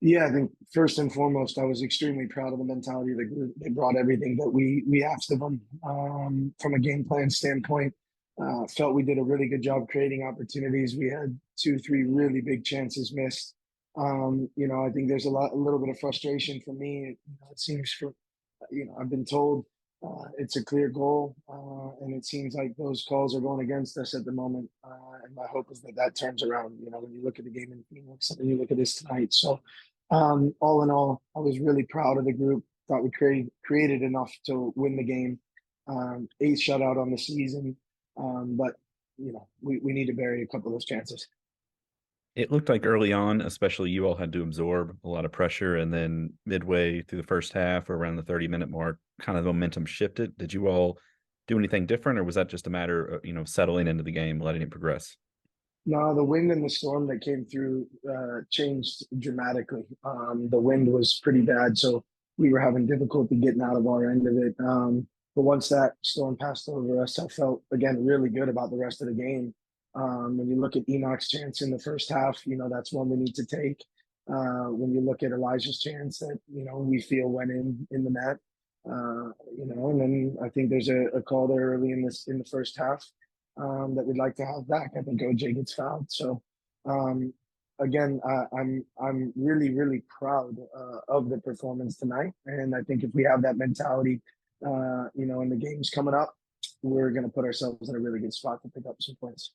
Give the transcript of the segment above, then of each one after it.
Yeah, I think first and foremost, I was extremely proud of the mentality of the group. They brought everything that we asked of them from a game plan standpoint. Felt we did a really good job creating opportunities. We had two, three really big chances missed. I think there's a little bit of frustration for me. It seems I've been told it's a clear goal, and it seems like those calls are going against us at the moment. And my hope is that that turns around. When you look at the game in Phoenix and then you look at this tonight. So, all in all, I was really proud of the group. Thought we created enough to win the game. Eighth shutout on the season, but we need to bury a couple of those chances. It looked like early on, especially you all had to absorb a lot of pressure, and then midway through the first half or around the 30-minute mark, kind of the momentum shifted. Did you all do anything different, or was that just a matter of, settling into the game, letting it progress? No, the wind and the storm that came through changed dramatically. The wind was pretty bad, so we were having difficulty getting out of our end of it. But once that storm passed over us, I felt again really good about the rest of the game. When you look at Enoch's chance in the first half, that's one we need to take. When you look at Elijah's chance that we feel went in the net, and then I think there's a call there early in the first half that we'd like to have back. I think OJ gets fouled. So again, I'm really really proud of the performance tonight, and I think if we have that mentality, in the games coming up, we're going to put ourselves in a really good spot to pick up some points.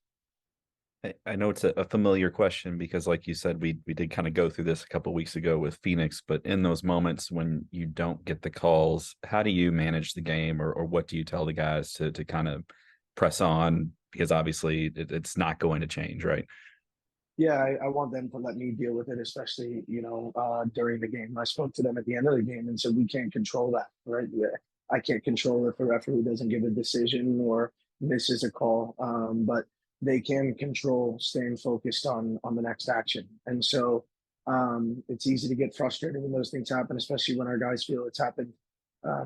I know it's a familiar question because, like you said, we did kind of go through this a couple of weeks ago with Phoenix. But in those moments when you don't get the calls, how do you manage the game, or what do you tell the guys to kind of press on? Because obviously it's not going to change, right? Yeah, I want them to let me deal with it, especially during the game. I spoke to them at the end of the game and said we can't control that, right? Yeah, I can't control if the referee doesn't give a decision or misses a call, but they can control staying focused on the next action. And so it's easy to get frustrated when those things happen, especially when our guys feel it's happened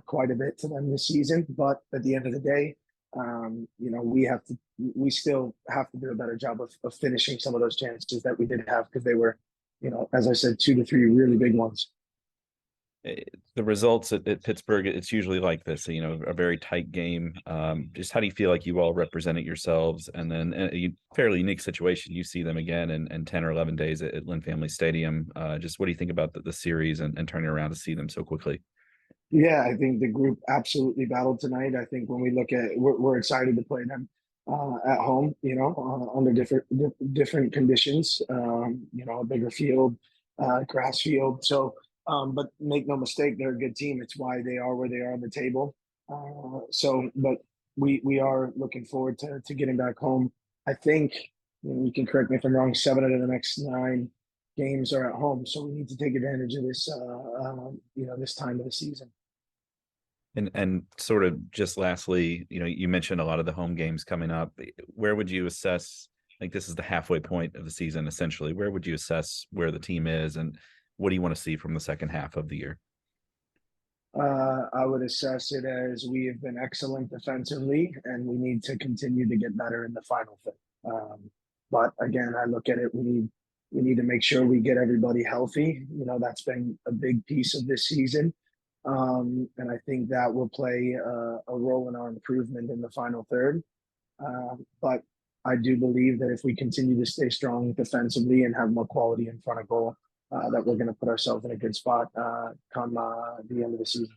quite a bit to them this season. But at the end of the day, we still have to do a better job of finishing some of those chances that we did have because they were, as I said, two to three really big ones. The results at Pittsburgh, it's usually like this, a very tight game. Just how do you feel like you all represented yourselves? And then a fairly unique situation, you see them again in 10 or 11 days at Lynn Family Stadium. Just what do you think about the series and turning around to see them so quickly? Yeah, I think the group absolutely battled tonight. I think when we look at, we're excited to play them at home, under different conditions, a bigger field, grass field. So, but make no mistake, they're a good team. It's why they are where they are on the table. But we are looking forward to getting back home. I think you can correct me if I'm wrong. 7 out of the next 9 games are at home, so we need to take advantage of this, this time of the season. And sort of just lastly, you mentioned a lot of the home games coming up. Where would you assess, like this is the halfway point of the season, essentially, where would you assess where the team is and what do you want to see from the second half of the year? I would assess it as we have been excellent defensively and we need to continue to get better in the final third. But again, I look at it, we need to make sure we get everybody healthy. That's been a big piece of this season. And I think that will play a role in our improvement in the final third. But I do believe that if we continue to stay strong defensively and have more quality in front of goal, that we're going to put ourselves in a good spot come the end of the season.